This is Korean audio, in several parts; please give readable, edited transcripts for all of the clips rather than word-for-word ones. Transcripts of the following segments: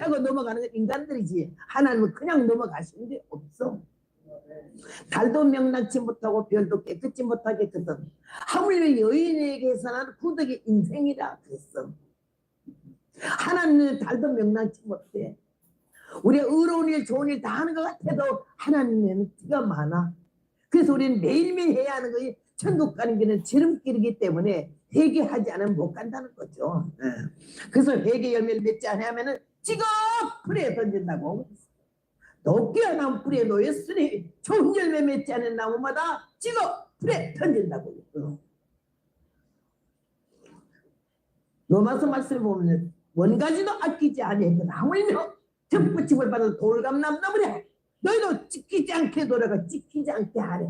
하고 넘어가는 건 인간들이지 하나님은 그냥 넘어가시는 게 없어. 달도 명랑치 못하고 별도 깨끗지 못하겠거든. 하물며 여인에게서는 구덕의 인생이라 그랬어. 하나님은 달도 명랑치 못해. 우리가 의로운 일 좋은 일 다 하는 것 같아도 하나님은 티가 많아. 그래서 우리는 매일매일 해야 하는 것이 천국 가는 길은 지름길이기 때문에 회개하지 않으면 못 간다는 거죠. 그래서 회개 열매를 맺지 않으면 찌걱 불에 던진다고. 높게 나무 뿌리에 놓였으니 좋은 열매 맺지 않은 나무마다 찌걱 불에 던진다고. 로마서 말씀을 보면 원가지도 아끼지 아니하거든 하물며 접붙임을 받은 돌감나무래 너희도 찢기지 않게 노력하 찢기지 않게 하래.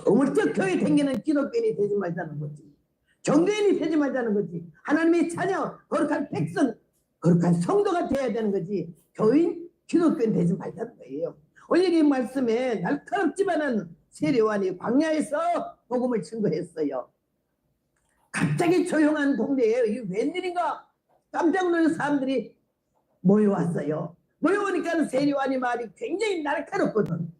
어물쩍 교회 댕기는 기독교인이 되지 말자는 거지. 종교인이 되지 말자는 거지. 하나님의 자녀 거룩한 백성 거룩한 성도가 돼야 되는 거지. 교인 기독교인 되지 말자는 거예요. 오늘 이 말씀에 날카롭지만은 세례요한이 광야에서 복음을 증거했어요. 갑자기 조용한 동네에 이게 웬일인가 깜짝 놀란 사람들이 모여왔어요. 모여오니까 세례요한이 말이 굉장히 날카롭거든.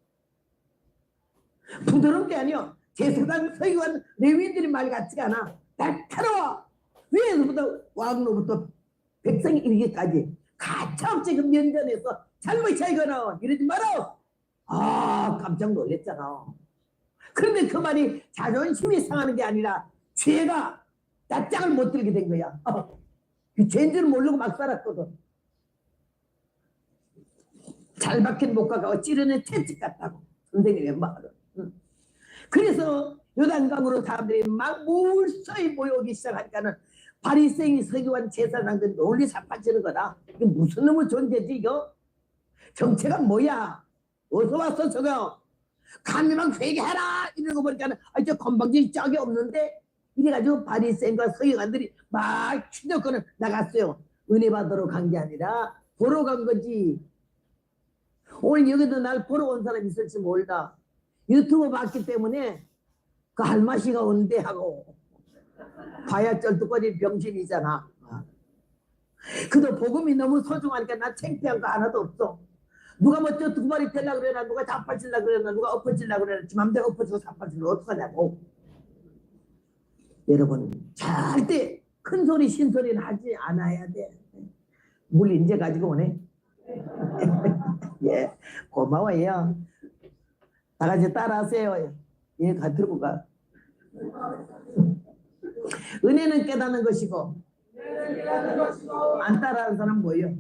부드러운 게 아니요. 제사장 서기관 레위인들이 말 같지가 않아. 날카로워. 위에서부터 왕로부터 백성이 이르기까지 가차없이 그 면전에서 잘못이 알거나 이러지 마라. 아 깜짝 놀랐잖아. 그런데 그 말이 자존심이 상하는 게 아니라 죄가 낯짝을 못 들게 된 거야. 그 죄인 줄 모르고 막 살았거든. 잘 박힌 목화가 찌르는 채찍 같다고 선생님의 말은. 그래서 요단강으로 사람들이 막 물서히 모여오기 시작하니까는 바리새인 서기관 제사장들이 논리 사파치는 거다. 이게 무슨 놈의 존재지 이거? 정체가 뭐야? 어디서 왔어 저거? 감히 막 회개해라 이러는 거 보니까는 저 건방지 짝이 없는데 이래가지고 바리새인과 서기관들이 막 추적권을 나갔어요. 은혜 받으러 간 게 아니라 보러 간 거지. 오늘 여기도 날 보러 온 사람 있을지 몰라. 유튜브 봤기 때문에 그 할마시가 온대 하고 봐야 쩔뚝거리 병신이잖아. 그도 복음이 너무 소중하니까 나 창피한 거 하나도 없어. 누가 뭐 저 두 마리 되려고 그러나 누가 자빠지려고 그러나 누가 엎어지려고 그러나 지 맘대로 엎어지고 자빠지면 어떡하냐고. 여러분 절대 큰 소리 신소리는 하지 않아야 돼. 물 인제 가지고 오네. 예, 고마워요. 다 같이 따라하세요. 예, 들고 가. 은혜는 깨닫는 것이고 안 따라하는 사람 뭐예요?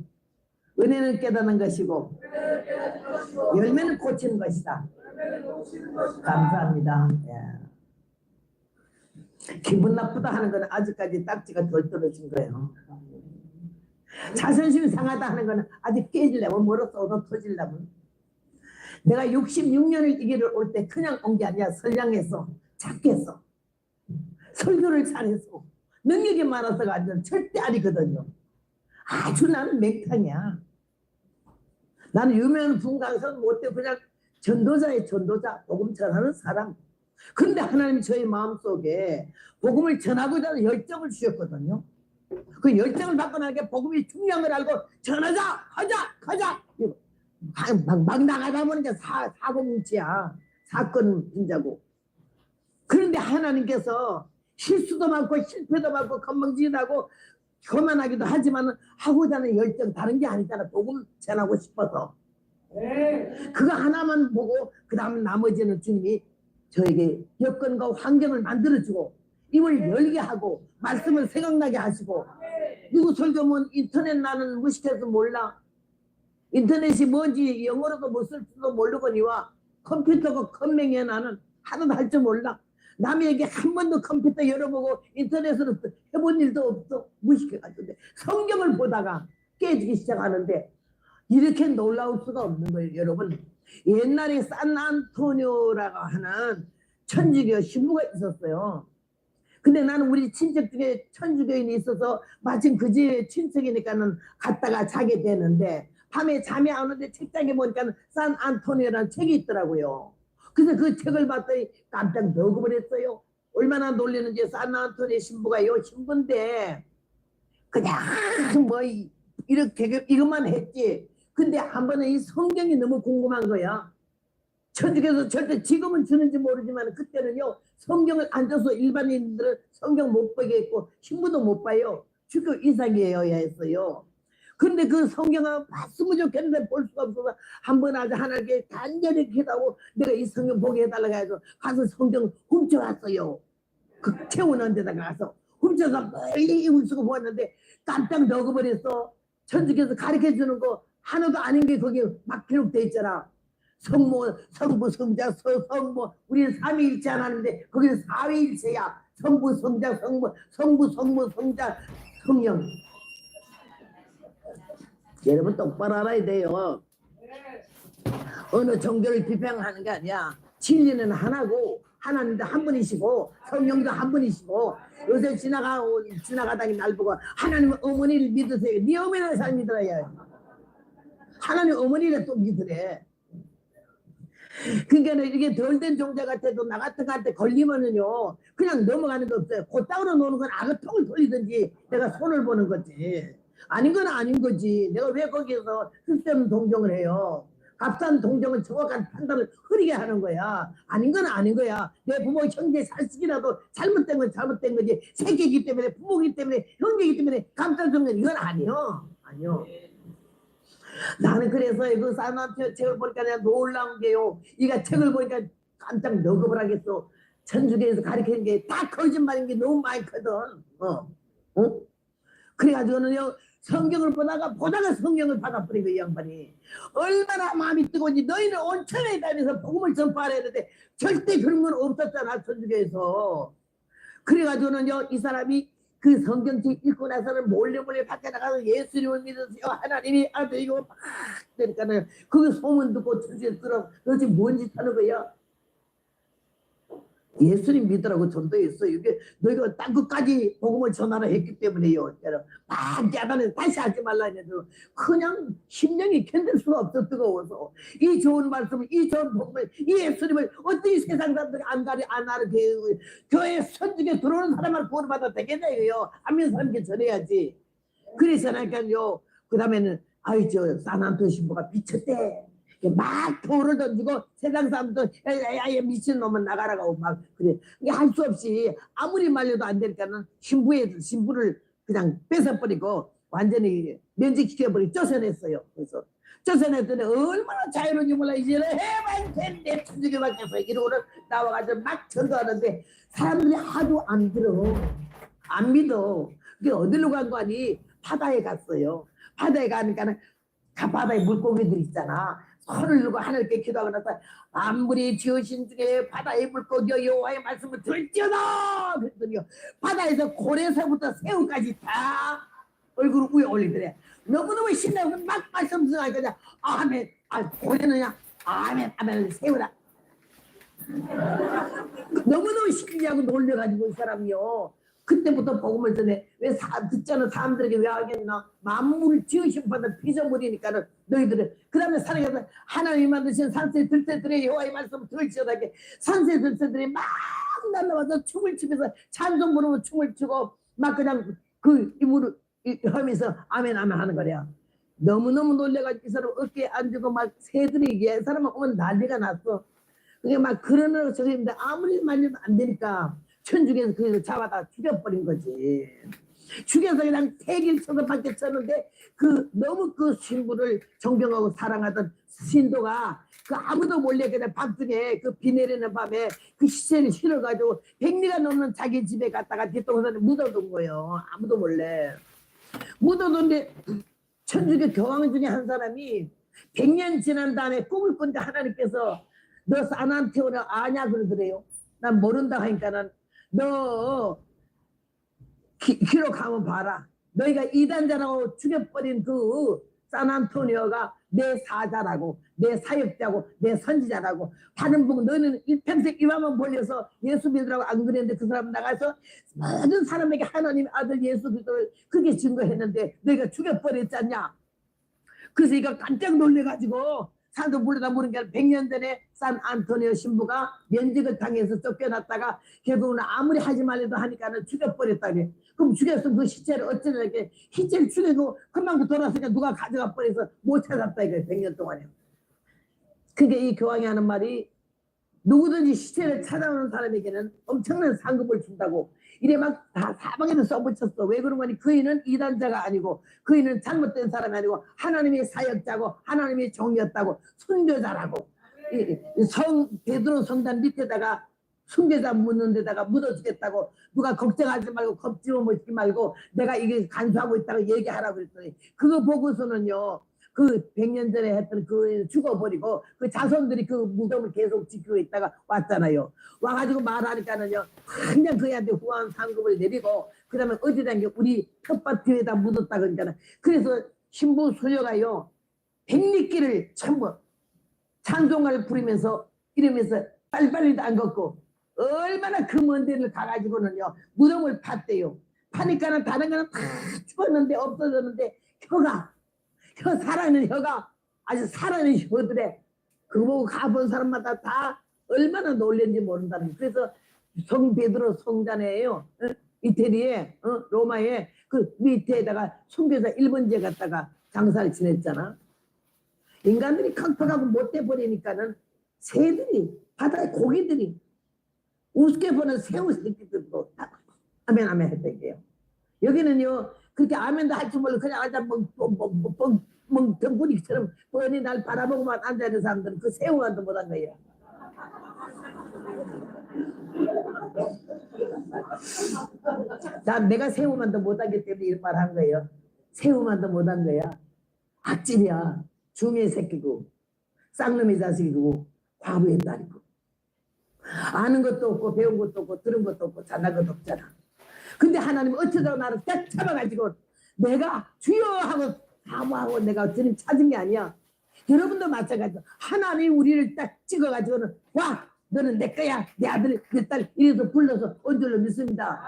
은혜는 깨닫는 것이고 열매는 고치는 것이다. 감사합니다. 예. 기분 나쁘다 하는 건 아직까지 딱지가 덜 떨어진 거예요. 자존심이 상하다 하는 거는 아직 깨지려면 멀어서 얻어 터지려면. 내가 66년을 이 길을 올 때 그냥 온 게 아니야. 선량해서 착해서 설교를 잘해서 능력이 많아서가 아니라 절대 아니거든요. 아주 나는 맹탕이야. 나는 유명한 분강선 못해 그냥 전도자의 전도자, 복음 전하는 사람. 그런데 하나님이 저희 마음속에 복음을 전하고자 하는 열정을 주셨거든요. 그 열정을 받고 나니까 복음이 중요한 걸 알고 전하자, 하자, 가자. 막 나가다 보니까 사고뭉치야. 사건 분자고. 그런데 하나님께서 실수도 많고 실패도 많고 건방지다고 교만하기도 하지만 하고자 하는 열정 다른 게 아니잖아. 복음 전하고 싶어서. 그거 하나만 보고 그 다음 나머지는 주님이 저에게 여건과 환경을 만들어주고 입을 열게 하고 말씀을 생각나게 하시고. 누구 설교면 인터넷 나는 무식해서 몰라. 인터넷이 뭔지 영어로도 못 쓸 줄도 모르거니와 컴퓨터가 컴맹해 나는 하나도 할 줄 몰라. 남에게 한 번도 컴퓨터 열어보고 인터넷으로 해본 일도 없어. 무식해가지고. 성경을 보다가 깨지기 시작하는데 이렇게 놀라울 수가 없는 거예요. 여러분 옛날에 산안토니오라고 하는 천주교 신부가 있었어요. 근데 나는 우리 친척 중에 천주교인이 있어서 마침 그 집 친척이니까는 갔다가 자게 되는데 밤에 잠이 안 오는데 책장에 보니까 산안토니오라는 책이 있더라고요. 그래서 그 책을 봤더니 깜짝 놀고버렸어요. 얼마나 놀리는지. 산안토니오 신부가 요 신부인데 그냥 뭐 이렇게 이것만 했지. 근데 한 번은 이 성경이 너무 궁금한 거야. 천주교에서 절대 지금은 주는지 모르지만 그때는요 성경을 안 줘서 일반인들은 성경 못 보게 했고 신부도 못 봐요. 주교 이상이어야 했어요. 그런데 그 성경을 봤으면 좋겠는데 볼 수가 없어서 한 번 아주 하나님께 간절히 기도하고 내가 이 성경 보게 해달라고 해서 가서 성경 훔쳐왔어요. 그 채우는 데다가 가서 훔쳐서 멀리 울쓰고 보았는데 깜짝 녹아버렸어. 천주교에서 가르쳐주는 거 하나도 아닌 게 거기 막 기록돼 있잖아. 성모, 성부, 성자, 성모. 우리는 삼위일체 하나인데 거기는 사위일체야. 성부, 성자, 성부, 성모, 성자, 성령. 여러분 똑바로 알아야 돼요. 어느 종교를 비판하는 게 아니야. 진리는 하나고 하나님도 한 분이시고 성령도 한 분이시고 요새 지나가다니 날 보고 하나님 어머니를 믿으세요. 네 어머니를 잘 믿어야 하나님 어머니를 또 믿으래. 그러니까 이게 덜 된 종자 같아도 나 같은 한테 걸리면은요 그냥 넘어가는 거 없어요. 곧땅으로 노는 건 아그통을 돌리든지 내가 손을 보는 거지. 아닌 건 아닌 거지. 내가 왜 거기에서 쓸데없는 동정을 해요. 값싼 동정은 정확한 판단을 흐리게 하는 거야. 아닌 건 아닌 거야. 내 부모 형제 자식이라도 잘못된 건 잘못된 거지. 새끼이기 때문에 부모이기 때문에 형제이기 때문에 값싼 동정 이건 아니요. 아니요. 나는 그래서 그 사나운트 책을 보니까 내가 놀라운 게요. 이가 책을 보니까 깜짝 녹음을 하겠어. 천주교에서 가르치는 게 다 거짓말인 게 너무 많거든. 그래가지고는요 성경을 보다가 성경을 받아버린 거 이 양반이. 얼마나 마음이 뜨거운지 너희는 온 천하에 다니면서 복음을 전파하려 했는데 절대 그런 건 없었잖아 천주교에서. 그래가지고는요 이 사람이 그 성경책 읽고 나서는 몰래 밖에 나가서 예수님을 믿으세요. 하나님이 아들이고 막 그러니까는 그 소문 듣고 천주교에 들어 너 지금 뭔 짓 하는 거야? 예수님 믿으라고 전도했어. 이게 너희가 땅끝까지 복음을 전하라 했기 때문에요. 막 야단에 다시 하지 말라 해도 그냥 심령이 견딜 수가 없어. 뜨거워서 이 좋은 말씀을 이 좋은 복음을 이 예수님을 어떻게 세상 사람들이 안 알아. 교회 선중에 들어오는 사람만 구원받아 되겠냐 이거요. 안 믿는 사람에게 전해야지. 그래서니까요 그 다음에는 아이 저 사난토 신부가 미쳤대. 막 돌을 던지고 세상 사람도 야야 미친놈은 나가라고 막 그래. 이게 할 수 없이 아무리 말려도 안 되니까는 신부를 그냥 뺏어버리고 완전히 면직시켜버리고 쫓아냈어요. 그래서 쫓아냈더니 얼마나 자유로운지 몰라. 이제는 해만 된내 천주교 밖에서 이러고는 나와가지고 막 전도하는데 사람들이 하도 안 들어. 안 믿어. 그게 어디로 간 거 아니? 바다에 갔어요. 바다에 가니까는 바다에 물고기들 있잖아. 손을 들고 하늘께 기도하고 나서 아무리 지으신 중에 바다의 물고기여 여호와의 말씀을 들지어다 그랬더니요 바다에서 고래새부터 새우까지 다 얼굴을 위에 올리더래. 너무너무 신나고 막 말씀 전하니까 아멘. 고래는야 아멘 아멘 새우라. 너무너무 신기하고 놀래가지고 이 사람이요 그때부터 복음을 전해. 왜 듣자는 사람들에게 왜 하겠나? 만물을 지으신 바다 피조물이니까는 너희들은 그 다음에 살아가서 하나님이 만드신 산새 들새들의 여호와의 말씀을 들을지어다게 산새 들새들이 막 날라와서 춤을 추면서 찬송 부르고 춤을 추고 막 그냥 그 입으로 하면서 아멘 아멘 하는 거야. 너무너무 놀래가지고 이 사람 어깨에 앉고 막 새들이 이 사람은 오면 난리가 났어. 그게 막 그러느라고 저기 있는데 아무리 말려도 안 되니까 천주교에서 그걸 잡아다 죽여버린 거지. 죽여서 그냥 태길 쳐서 밖에 쳤는데 너무 그 신부를 존경하고 사랑하던 신도가 그 아무도 몰래 그냥 밤중에 그 비 내리는 밤에 그 시체를 실어가지고 100리가 넘는 자기 집에 갔다가 뒷동산에 묻어둔 거예요. 아무도 몰래 묻어둔데 천주교 교황 중에 한 사람이 100년 지난 다음에 꿈을 꾼데 하나님께서 너 사나운테오를 아냐 그러더래요. 난 모른다 하니까는 너 귀로 가면 봐라. 너희가 이단자라고 죽여버린 그 산안토니오가 내 사자라고 내 사역자고 내 선지자라고 다른 분 너는 일평생 이마만 벌려서 예수 믿으라고 안 그랬는데 그 사람 나가서 모든 사람에게 하나님의 아들 예수 그리스도를 그게 증거했는데 너희가 죽여버렸지 않냐. 그래서 이거 깜짝 놀래가지고 사람도 물러다 모르는 게 100년 전에 산안토니오 신부가 면직을 당해서 쫓겨났다가 결국은 아무리 하지 말래도 하니까는 죽여버렸다니. 그럼 죽였으면 그 시체를 어쩌냐 이렇게 시체를 죽이고 금방 돌아서니까 누가 가져가 버려서 못 찾았다 이거예요. 100년 동안에. 그게 이 교황이 하는 말이 누구든지 시체를 찾아오는 사람에게는 엄청난 상급을 준다고. 이래 막 다 사방에도 써붙였어. 왜 그런 거니? 그이는 이단자가 아니고 그이는 잘못된 사람이 아니고 하나님의 사역자고 하나님의 종이었다고. 순교자라고. 성 베드로 성단 밑에다가 순교자 묻는 데다가 묻어주겠다고. 누가 걱정하지 말고 겁집어 먹지 말고 내가 이게 간수하고 있다고 얘기하라고 그랬더니 그거 보고서는요. 그 100년 전에 했던 그 죽어버리고 그 자손들이 그 무덤을 계속 지키고 있다가 왔잖아요. 와가지고 말하니까는요. 그냥 그애한테 후한 상급을 내리고 그 다음에 어디다 우리 텃밭 뒤에다 묻었다 그러니까. 그래서 신부 소녀가요. 백리길을 전부 찬송가를 부르면서 이러면서 빨리빨리도 안 걷고 얼마나 그 먼 데를 가가지고는요. 무덤을 팠대요. 파니까는 다른 거는 다 죽었는데 없어졌는데 혀 살아있는 혀가 아주 살아있는 혀들에 그거 보고 가본 사람마다 다 얼마나 놀랬는지 모른다는 거예요. 그래서 성 베드로 성단에요. 이태리에 로마에 그 밑에다가 순교자 1번지에 갔다가 장사를 지냈잖아. 인간들이 컴팍하고 못돼 버리니까는 새들이 바다의 고기들이 우습게 보는 새우 새끼들도 다 아멘 아멘 했던 게요. 여기는요 그렇게 아멘도 할 줄 모르고 그냥 앉아 덩굴이처럼 뻔히 날 바라보고만 앉아있는 사람들은 그 새우만도 못한 거예요. 자, 내가 새우만도 못하기 때문에 이런 말 한 거예요. 새우만도 못한 거야. 악질이야. 중의 새끼고 쌍놈의 자식이고 과부의 딸이고 아는 것도 없고 배운 것도 없고 들은 것도 없고 잘난 것도 없잖아. 근데 하나님은 어쩌다가 나를 딱 잡아가지고 내가 주여 하고 사모하고 내가 주님 찾은 게 아니야. 여러분도 마찬가지로 하나님이 우리를 딱 찍어가지고는 와 너는 내 거야 내 아들 내 딸 이래서 불러서 온 줄로 믿습니다.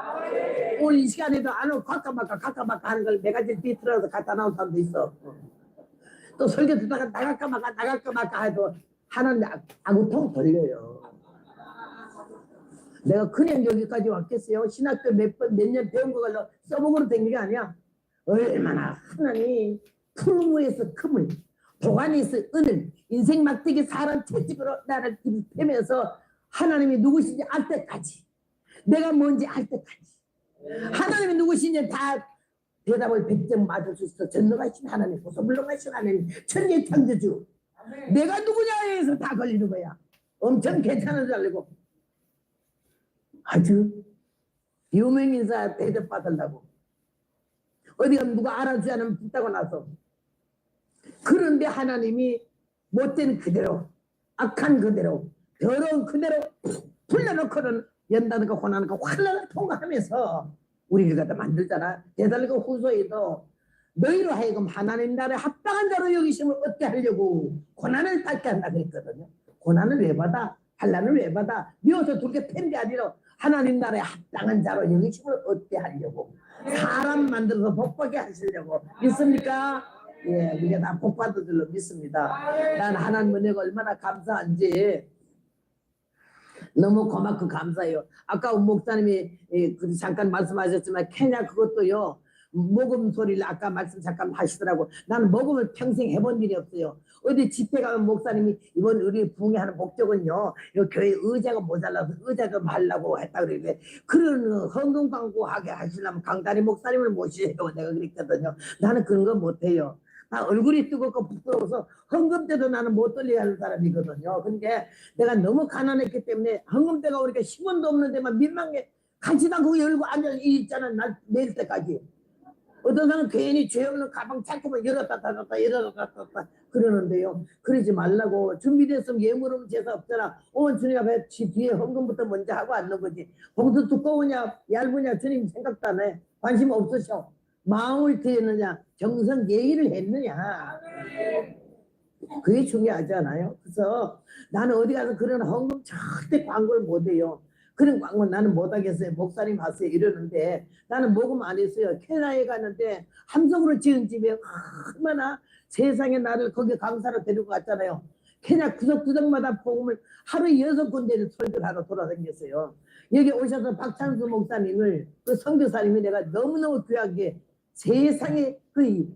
오늘 이 시간에도 안 오고 가까마까 하는 걸 내가 제일 뒤틀어서 갖다 나온 사람도 있어. 또 설교 듣다가 나갈까 말까 해도 하나님 아구통 돌려요. 내가 그냥 여기까지 왔겠어요? 신학교 몇 년 배운 거 가지고 써먹으러 된 게 아니야. 얼마나 하나님 풀무에서 금을 보관에서 은을 인생 막대기 사람 채찍으로 나를 들이대면서 하나님이 누구신지 알 때까지 내가 뭔지 알 때까지 하나님이 누구신지 다 대답을 100점 맞을 수 있어. 전능하신 하나님 고소불능하신 하나님 천재 창조주 내가 누구냐에 해서 다 걸리는 거야. 엄청 괜찮은 줄 알고 아주 유명인사 대접받으려고 어디 가면 누가 알아주지 않으면 붙다고 나서 그런데 하나님이 못된 그대로 악한 그대로 더러운 그대로 불러놓고는 연단과 고난과 환난을 통과하면서 우리를 갖다 만들잖아. 데살로니가 후서에도 너희로 하여금 하나님 나라에 합당한 자로 여기심을 얻게 하려고 고난을 받게 한다 그랬거든요. 고난을 왜 받아? 환난을 왜 받아? 미워서 둘게 팬 게 아니라 하나님 나라에 합당한 자로 여기심을 얻게 하려고 사람 만들어서 복받게 하시려고 믿습니까? 예, 우리가 다 복받을 줄로 믿습니다. 난 하나님 은혜가 얼마나 감사한지 너무 고맙고 감사해요. 아까 목사님이 잠깐 말씀하셨지만 케냐 그것도요. 모금 소리를 아까 말씀 잠깐 하시더라고. 나는 모금을 평생 해본 일이 없어요. 어디 집회 가면 목사님이 이번 우리 부흥하는 목적은요. 이 교회 의자가 모자라서 의자 좀 하려고 했다 그러는데 그런 헌금 광고하게 하시려면 강다리 목사님을 모시려고 내가 그랬거든요. 나는 그런 거 못해요. 나 얼굴이 뜨겁고 부끄러워서 헌금 때도 나는 못 돌리게 하는 사람이거든요. 그러니까 내가 너무 가난했기 때문에 헌금 때가 오니까 10원도 없는 데만 민망해 간지도 않고 열고 앉아 있잖아. 날 내일 때까지. 어떤 사람은 괜히 죄 없는 가방 자꾸만 열었다 닫았다 그러는데요. 그러지 말라고. 준비됐으면 예물은 제사 없잖아. 주님 앞에 뒤에 헌금부터 먼저 하고 앉는 거지. 봉투 두꺼우냐 얇으냐 주님 생각도 안 해. 관심 없으셔. 마음을 드렸느냐 정성 예의를 했느냐 그게 중요하지 않아요? 그래서 나는 어디 가서 그런 헌금 절대 광고를 못해요. 그런 광고 나는 못하겠어요. 목사님 하세요 이러는데 나는 모금 안 했어요. 케냐에 갔는데 함성으로 지은 집에 얼마나 세상에 나를 거기 강사로 데리고 갔잖아요. 그냥 구석구석마다 복음을 하루에 6군데를 설교를 하러 돌아다녔어요. 여기 오셔서 박찬수 목사님을 그 선교사님이 내가 너무너무 귀하게 세상에 그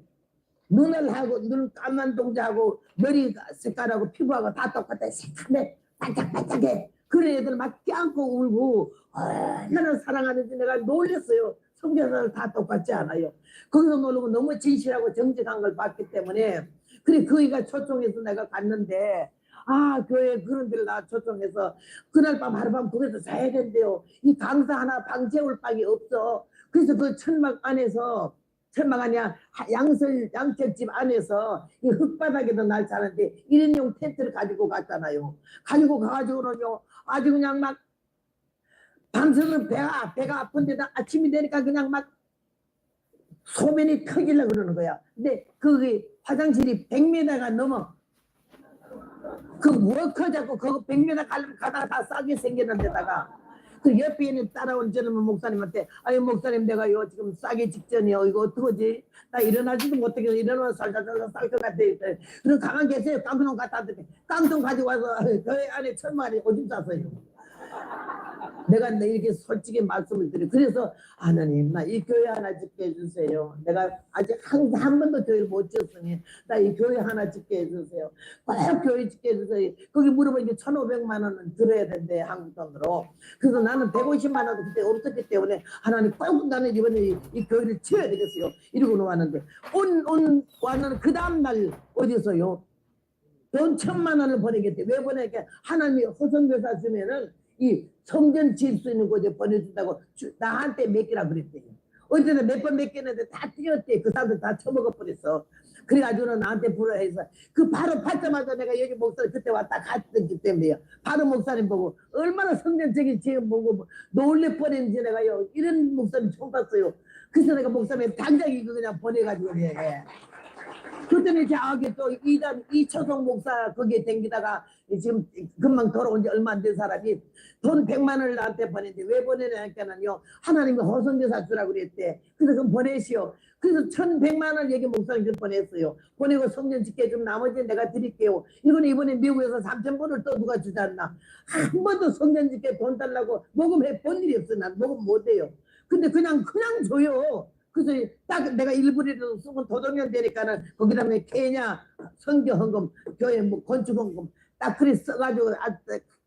눈을 하고 눈 까만 동자하고 머리 색깔하고 피부하고 다 똑같아. 새카매 반짝반짝해. 그런 애들 막 껴안고 울고 얼마나 사랑하는지 내가 놀랐어요. 선교사들 다 똑같지 않아요. 거기서 놀고 너무 진실하고 정직한 걸 봤기 때문에 그래 거기가 초청해서 내가 갔는데 교회 그런 데를 나 초청해서 그날 밤 하룻밤 거기서 자야 된대요. 이 강사 하나 방 재울 방이 없어. 그래서 그 천막 안에서 천막 아니야 양철집 안에서 이 흙바닥에도 날 자는데 1인용 텐트를 가지고 갔잖아요. 가지고 가가지고는요 아주 그냥 막 밤새는 배가 아픈데다 아침이 되니까 그냥 막 소변이 터지려고 그러는 거야. 근데 거기 화장실이 100m가 넘어. 그 워커 잡고 그거 100m 가다가 다 싸게 생기는 데다가 그 옆에 있는 따라온 젊은 목사님한테 아유 목사님 내가요 지금 싸기 직전이요 이거 어떡하지? 나 일어나지도 못하겠어. 일어나면 살살살살 쌀 것 같아. 그럼 가만 계세요. 깡통 갖다 왔더니 깡통 가지고 와서 교회 안에 천막에 오줌 쌌어요. 내가 이렇게 솔직히 말씀을 드려. 그래서 하나님 나 이 교회 하나 짓게 해주세요. 내가 아직 한 번도 교회를 못 지었으니 나 이 교회 하나 짓게 해주세요. 꼭 교회 짓게 해주세요. 거기 물어보니까 1,500만 원은 들어야 된대 한국 돈으로. 그래서 나는 150만 원도 그때 없었기 때문에 하나님 꼭 나는 이번에 이 교회를 지어야 되겠어요. 이러고 놓았는데 왔는 그 다음날 어디서요? 돈 1,000만 원을 보내겠대. 왜 보내게? 하나님이 호성교사 주면은 이 성전 지을 수 있는 곳에 보내준다고 나한테 맡기라 그랬대요. 어제는 몇 번 맡겼는데 다 뛰었대. 그 사람들 다 처먹어 버렸어. 그래가지고는 나한테 불러해서 그 바로 받자마자 내가 여기 목사님 그때 왔다 갔기 때문에요. 바로 목사님 보고 얼마나 성전적인 지금 보고 놀래 뻔했는지 내가요. 이런 목사님 처음 봤어요. 그래서 내가 목사님 당장 이거 그냥 보내가지고 그때는 저기 또 이초성 목사 거기에 댕기다가 지금 금방 돌아온 지 얼마 안 된 사람이 돈 100만 원을 나한테 보냈는데 왜 보내냐니까는요 하나님이 호성교사 주라고 그랬대. 그래서 그럼 보내시오. 그래서 1,100만 원 여기 목사님께 보냈어요. 보내고 성전 짓게 좀 나머지는 내가 드릴게요. 이번에 미국에서 3,000불을 또 누가 주지 않나. 한 번도 성전 짓게 돈 달라고 모금해 본 일이 없어. 난 모금 못해요. 근데 그냥 줘요. 그래서 딱 내가 일부리라도 쓰면 도덕년 되니까는 거기다 케냐 선교헌금 교회 뭐 건축헌금 딱 그래 써가지고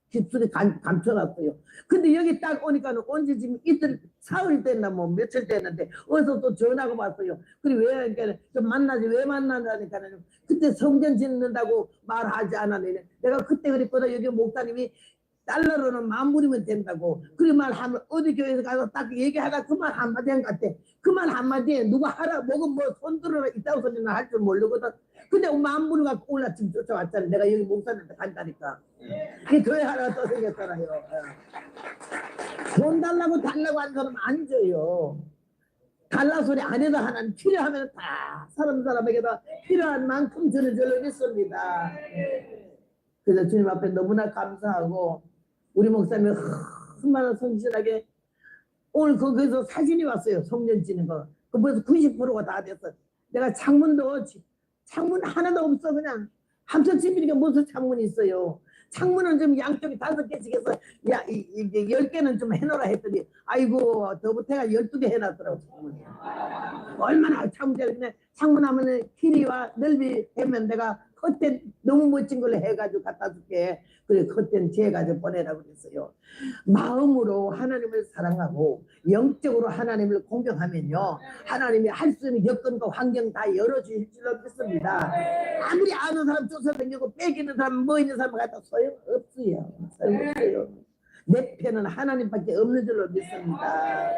깊숙이 감춰놨어요. 근데 여기 딱 오니까는 온지 지금 이틀 사흘 됐나 뭐 며칠 됐는데 어디서 또 전화가 왔어요. 그래 왜 그러니까 좀 만나지 왜 만나냐니까는 그때 성전 짓는다고 말하지 않았네. 내가 그때 그랬거든. 여기 목사님이 달러로는 10,000불이면 된다고. 그 말하면 어디 교회에서 가서 딱 얘기하다 그 말 한마디 한 것 같아. 그 말 한마디에 누가 하라 뭐고 뭐 손들어라 있다고 소리나 할 줄 모르거든. 근데 10,000불을 갖고 올라 지금 쫓아왔잖아. 내가 여기 목사님한테 간다니까. 그 교회 하나 또 생겼잖아요. 돈 달라고 하는 사람 안 줘요. 달라 소리 안 해도 하나는 필요하면 다 사람에게도 필요한 만큼 주는 줄로 믿습니다. 그래서 주님 앞에 너무나 감사하고 우리 목사님이 얼마나 성실하게 오늘 거기서 사진이 왔어요. 성전 지는 거. 그 벌써 90%가 다 됐어. 내가 창문 하나도 없어. 그냥 함석집이니까 무슨 창문이 있어요. 창문은 좀 양쪽이 5개씩 해서 이게 10개는 좀 해놓으라 했더니 아이고 더 못해가 12개 해놨더라고. 창문. 얼마나 창문 하면은 길이와 넓이 하면 내가 커튼 너무 멋진 걸로 해가지고 갖다 줄게. 그래 커튼 재가지고 보내라고 그랬어요. 마음으로 하나님을 사랑하고 영적으로 하나님을 공경하면요 하나님이 할 수 있는 여건과 환경 다 열어주실 줄로 믿습니다. 아무리 아는 사람 쫓아다니고 빼기는 사람 뭐 있는 사람 갖다 소용없어요. 내 편은 하나님밖에 없는 줄로 믿습니다.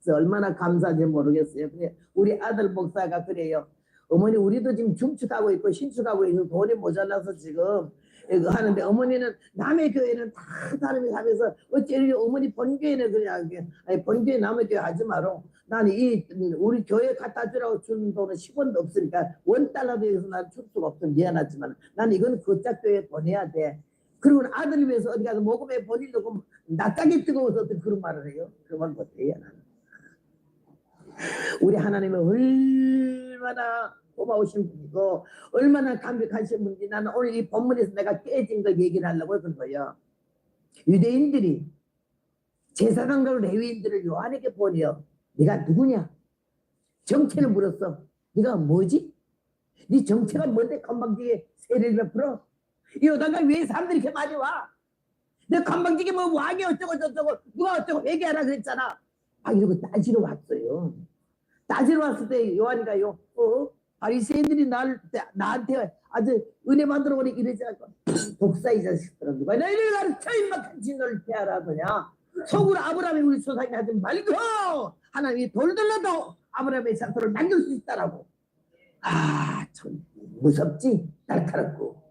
그래서 얼마나 감사한지 모르겠어요. 그래 우리 아들 목사가 그래요. 어머니 우리도 지금 중축하고 있고 신축하고 있고 돈이 모자라서 지금 이거 하는데 어머니는 남의 교회는 다 사람이 가면서 어째 어머니 본교회는 그냥 아니 본교회 남의 교회 하지 마라. 나는 우리 교회 갖다 주라고 주는 돈은 10원도 없으니까 $1도 여기서 난 줄 수가 없어. 미안하지만 나는 이건 그짝 교회에 보내야 돼. 그리고 아들을 위해서 어디 가서 모금에 보내려고 낯짝이 뜨거워서 어떻게 그런 말을 해요. 그만 못해요 나는. 우리 하나님은 얼마나 뽑아오신 분이고 얼마나 감격하신 분인지 나는 오늘 이 본문에서 내가 깨진 거 얘기를 하려고 그런 거예요. 유대인들이 제사장과 레위인들을 요한에게 보내어 네가 누구냐? 정체를 물었어. 네가 뭐지? 네 정체가 뭔데 건방지게 세례를 베풀어? 이러다가 왜 사람들이 이렇게 많이 와? 내 건방지게 뭐 왕이 어쩌고 저쩌고 누가 어쩌고 회개하라 그랬잖아. 막 이러고 따지러 왔어요. 따지러 왔을 때 요한이가요. 바리새인들이 나한테 아주 은혜 만들어 보니 이러지 않고 독사 이 자식들은 누가 너희를 가르쳐 임박한 진노를 피하라 하더냐. 속으로 아브라함이 우리 조상이 하지 말고 하나님이 돌들러도 아브라함의 장소를 남길 수 있다라고. 참 무섭지. 날카롭고.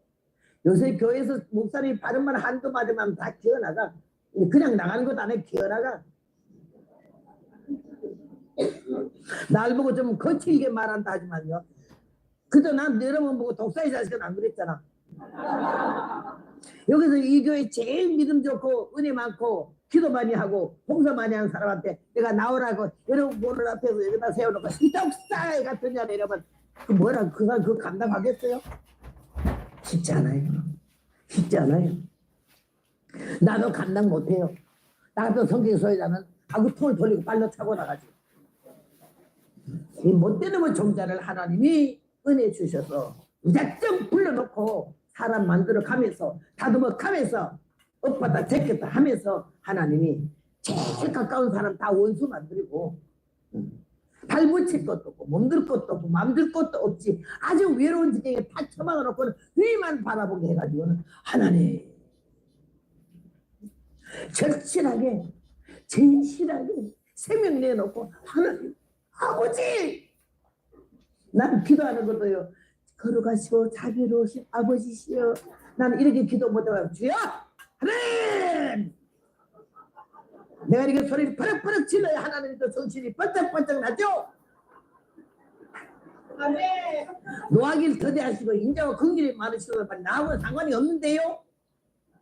요새 교회에서 목사님이 바른 말 한두 마디만 다 기어나가. 그냥 나가는 것도 아니고 기어나가. 날 보고 좀 거칠게 말한다 하지만요. 그저 난 여러분 보고 독사의 자식은 안 그랬잖아. 여기서 이 교회 제일 믿음 좋고 은혜 많고 기도 많이 하고 봉사 많이 하는 사람한테 내가 나오라고 여러분 보는 앞에서 여기다 세워놓고 이 독사의 같은 년 이러면 그 뭐라 그 사람 그거 감당하겠어요? 쉽지 않아요. 쉽지 않아요. 나도 감당 못해요. 나도 성경 소유자는 하고 통을 돌리고 발로 차고 나가지. 이 못된 놈의 종자를 하나님이 은혜 주셔서 무작정 불러놓고 사람 만들어 가면서 다듬어 가면서 엇받아 제꼈다 하면서 하나님이 제일 가까운 사람 다 원수 만들고 발 붙일 것도 없고 몸들 것도 없고 맘들 것도 없지 아주 외로운 지경에 다 처박아 놓고는 위만 바라보게 해가지고는 하나님 절실하게 진실하게 생명 내놓고 하나님 아버지 난 기도하는 것도요 걸어가시고 자비로우신 아버지시여 나는 이렇게 기도 못하고 주여 하나님 내가 이렇게 소리를 버럭버럭 질러야 하나님도 정신이 번쩍번쩍 나죠. 아멘. 노하기를 더디하시고 인자와 긍휼이 많으시고 나하고는 상관이 없는데요.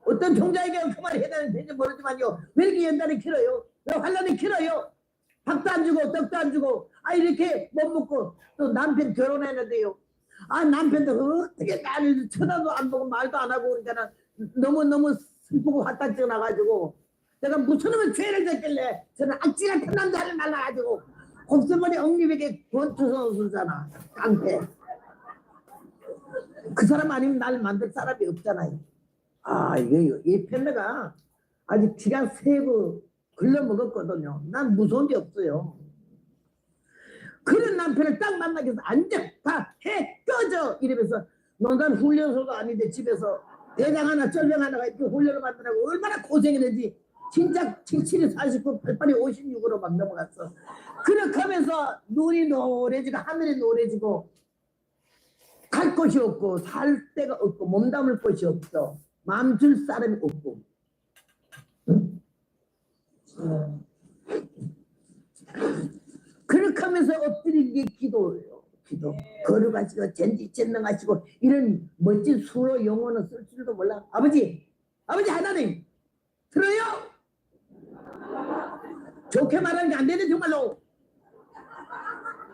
어떤 종자에게 그 말이 해당되는지 모르지만요 왜 이렇게 연단이 길어요? 왜 환란이 길어요? 밥도 안 주고 떡도 안 주고 이렇게 못 먹고 또 남편 결혼했는데요 남편도 어떻게 나를 쳐다도 안 보고 말도 안 하고 그러니까 너무너무 슬프고 화딱지가 나가지고 내가 무슨 놈의 죄를 졌길래 저는 악질 같은 남자를 만나가지고 곱슬머리 엉립에게 돈 주워 주잖아. 깡패. 그 사람 아니면 날 만들 사람이 없잖아요. 이거 이 펠레가 아주 기가 세고 글러먹었거든요. 난 무서운 게 없어요. 그런 남편을 딱 만나기 위해서 앉아 다 해 꺼져 이러면서 농단 훈련소도 아닌데 집에서 대장 하나 쩔병 하나가 이렇게 훈련을 만들라고 얼마나 고생했는지 진짜 77이 49 88이 56으로 막 넘어갔어. 그렇게 하면서 눈이 노래지고 하늘이 노래지고 갈 곳이 없고 살 데가 없고 몸담을 곳이 없어. 마음 줄 사람이 없고 응? 그렇게 하면서 엎드린 게 기도예요. 기도. 걸어가시고 전지전능하시고 이런 멋진 수로 용어는 쓸 줄도 몰라. 아버지 하나님 들어요? 좋게 말하는 게 안 되네 정말로.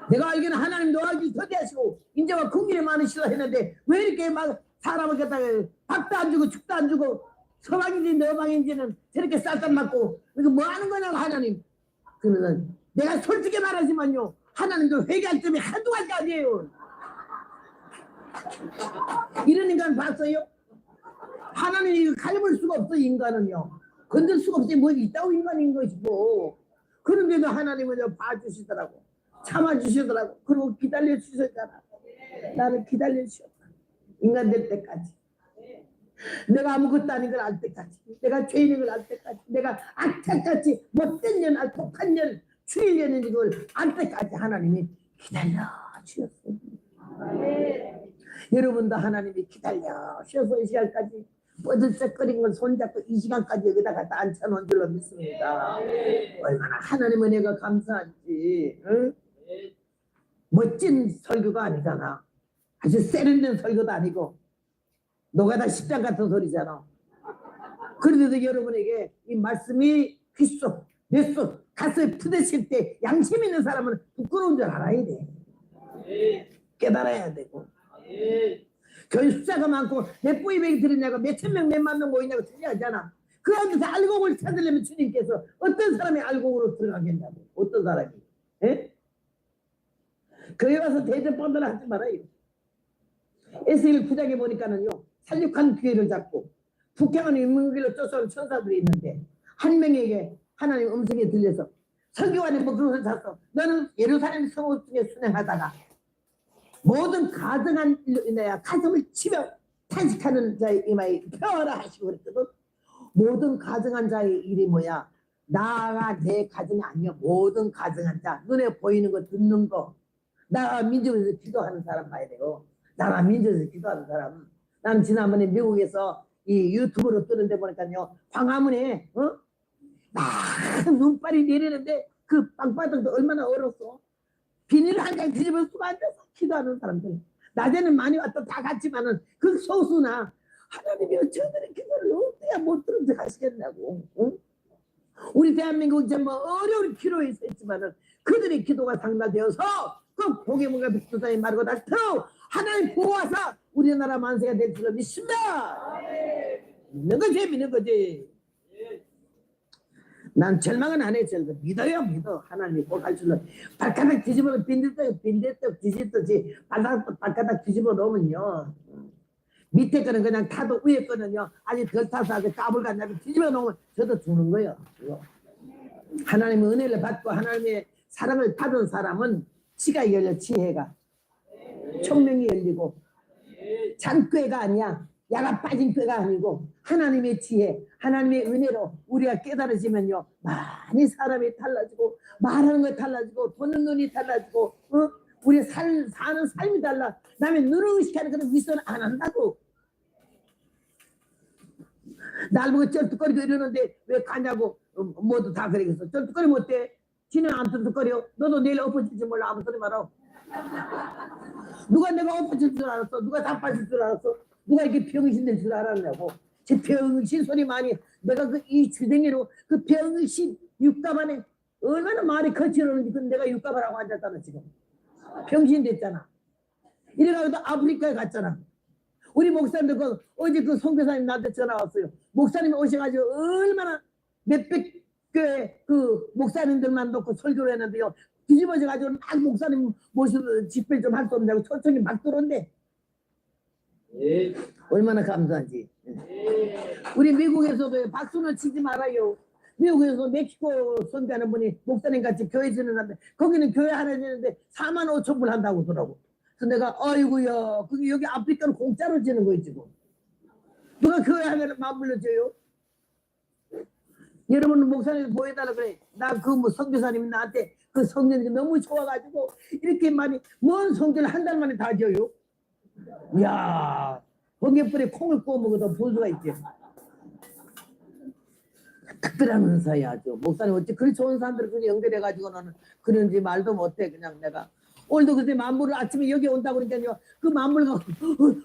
내가 알기는 하나님 노하기 더디하시고 인자와 긍휼이 많으시다 했는데 왜 이렇게 막 사람을 갖다가 밥도 안 주고 죽도 안 주고 서방인지 너방인지는 저렇게 쌀쌀 맞고 이거 뭐 하는 거냐고 하나님. 그러면 내가 솔직히 말하지만요 하나님도 회개할 점이 한두 가지 아니에요. 이런 인간 봤어요? 하나님이 갈물 수가 없어. 인간은요 건들 수가 없지 뭐 있다고 인간인 것이고. 그런데도 하나님은 봐주시더라고. 참아주시더라고. 그리고 기다려주셨잖아. 나는 기다려주셨다. 인간 될 때까지. 내가 아무것도 아닌 걸 알 때까지. 내가 죄인인 걸 알 때까지. 내가 악착같이 못된 년, 악독한 년, 추일년인 걸 알 때까지 하나님이 기다려주셨어요. 여러분도 하나님이 기다려주셔서 이 시간까지 뻗을쩍거린 걸 손잡고 이 시간까지 여기다 갖다 앉혀놓은 줄로 믿습니다. 얼마나 하나님 은혜가 감사한지. 응? 멋진 설교가 아니잖아. 아주 세련된 설교도 아니고 노가다 십장 같은 소리잖아. 그런데도 여러분에게 이 말씀이 귓속, 뇌속, 가슴에 푸대실 때 양심 있는 사람은 부끄러운 줄 알아야 돼. 깨달아야 되고. 교회 숫자가 많고 몇 부이백이 들었냐고 몇천 명 몇만 명 모이냐고 중요하잖아. 그 안에서 알곡을 찾으려면 주님께서 어떤 사람이 알곡으로 들어가겠냐고. 어떤 사람이. 예? 교회 와서 대접받으라 하지 말아요. SL 구장에 보니까는요, 살육한 기회를 잡고 북향은 인문길로 쫓아오는 천사들이 있는데 한 명에게 하나님 음성이 들려서 설교관이 뭐 그것을 샀어. 너는 예루살렘 성읍 중에 순행하다가 모든 가증한 일로 인하여 가슴을 치며 탄식하는 자의 이마에 펴라 하시고 그랬거든. 모든 가증한 자의 일이 뭐야? 나가 내 가증이 아니야. 모든 가증한 자, 눈에 보이는 거 듣는 거. 나라 민족에서 기도하는 사람 봐야 돼요. 나라 민족에서 기도하는 사람. 나는 지난번에 미국에서 이 유튜브로 뜨는데 보니까요, 광화문에 막 눈발이 내리는데 그 방바닥도 얼마나 얼었어. 비닐 한 장 뒤집어 쓰고 앉아서 기도하는 사람들. 낮에는 많이 왔다 다 갔지만은 그 소수나 하나님이 저들의 기도를 어때야 못 들은 척 하시겠냐고. 응? 우리 대한민국 이제 뭐 어려운 기로에 서 있지만은 그들의 기도가 상달되어서 꼭 복의문과 백두산이 마르고 닳고 하나님 보호하사 우리나라 만세가 될 줄을 믿습니다. 믿는 거지, 믿는 거지. 난 절망은 안 해. 절망 믿어요. 믿어. 하나님이 꼭 할 줄로. 발가락 뒤집어 빈대떡 뒤집듯이 발가락 뒤집어 놓으면요, 밑에 거는 그냥 타도 위에 거는요 아직 덜 타서 아주 까불간다면 뒤집어 놓으면 저도 죽는 거예요. 하나님의 은혜를 받고 하나님의 사랑을 받은 사람은 치가 열려. 지혜가 총명이 열리고 잔꾀가 아니야. 야가 빠진 꾀가 아니고 하나님의 지혜, 하나님의 은혜로 우리가 깨달아지면요 많이 사람이 달라지고 말하는 거 달라지고 보는 눈이 달라지고 우리 사는 삶이 달라. 남의 눈을 의식하는 그런 위선을 안 한다고. 날 보고 쩔뚝거리고 이러는데 왜 가냐고. 모두 다 그러겠어. 쩔뚝거리면 어때? 지는 안 쩔뚝거려. 너도 내일 엎어질지 몰라. 아무 소리 말아. 누가 내가 엎어질 줄 알았어? 누가 다 빠질 줄 알았어? 누가 이렇게 병신 될 줄 알았냐고. 제 병신 소리 많이. 내가 그 이 주댕이로 그 병신 육갑 안에 얼마나 말이 거칠었는지. 근데 내가 육갑하라고 앉았잖아 지금. 병신 됐잖아. 이래가지고 아프리카에 갔잖아. 우리 목사님들 어제 그 송교사님 나한테 전화 왔어요. 목사님이 오셔가지고 얼마나 몇백 교회 그 목사님들만 놓고 설교를 했는데요. 뒤집어져가지고 막 목사님 모시고 집회 좀 할 수 없냐고 초청이 막 들어온대. 예. 얼마나 감사한지. 예. 우리 미국에서도 박수는 치지 말아요. 미국에서 멕시코 선교하는 분이 목사님 같이 교회 지내는데 거기는 교회 하나 지내는데 4만 5천 불 한다고 그러더라고. 그래서 내가 아이고야 그게 여기 아프리카는 공짜로 지는 거지 지금. 누가 교회 하나를 맞물려줘요? 여러분 목사님 보여달라 그래. 나 그 뭐 선교사님이 나한테 그 성령이 너무 좋아가지고 이렇게 많이 먼 성교를 한 달 만에 다 줘요. 이야 번개불에 콩을 구워 먹어도 분수가 있지. 특별한 은사야 아주. 목사님 어째 그리 좋은 사람들을 그냥 연결해가지고는 그런지 말도 못해. 그냥 내가 오늘도 그때 만물을 아침에 여기 온다고 그러니까요 그 만물 갖고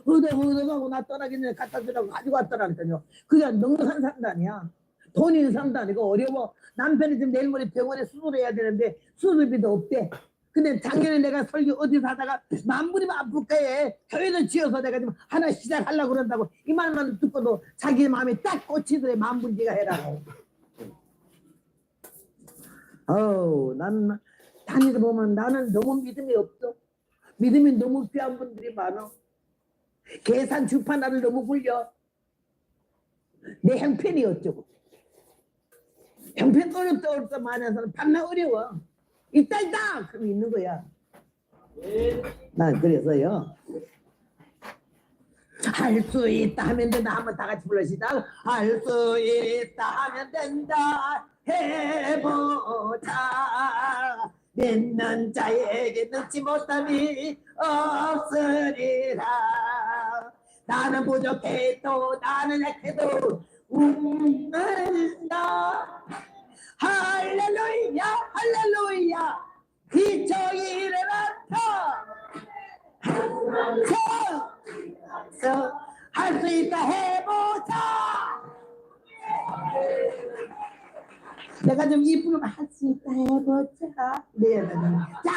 얻어가고 나 떠나기 전에 갖다 주라고 가지고 왔더라니까요. 그게 넉넉한 사람도 아니야. 돈 있는 사람도 아니고 어려워. 남편이 지금 내일 모레 병원에 수술해야 되는데 수술비도 없대. 근데 작년에 내가 설교 어디서 하다가 만물이 아프리카에 교회를 지어서 내가 지금 하나 시작하려고 그런다고 이 말만 듣고도 자기 마음에 딱 꽂히더래. 만물기가 해라고. 나는 다니다 보면 나는 너무 믿음이 없어. 믿음이 너무 귀한 분들이 많아. 계산 주판 나를 너무 굴려. 내 형편이 어쩌고. 형편 어렵다 많은 사람 밤낮 어려워. 있다 그럼 있는 거야. 난 그래서요 할 수 있다 하면 된다. 한번 다 같이 불러시다. 할 수 있다 하면 된다. 해보자. 믿는 자에게 늦지 못함이 없으리라. 나는 부족해도 나는 약해도 웃는다. 할렐루야 할렐루야 기적이 일어났다. 할 수 있다 해보자. 내가 좀 이쁘면 할 수 있다 해보자. 네, 자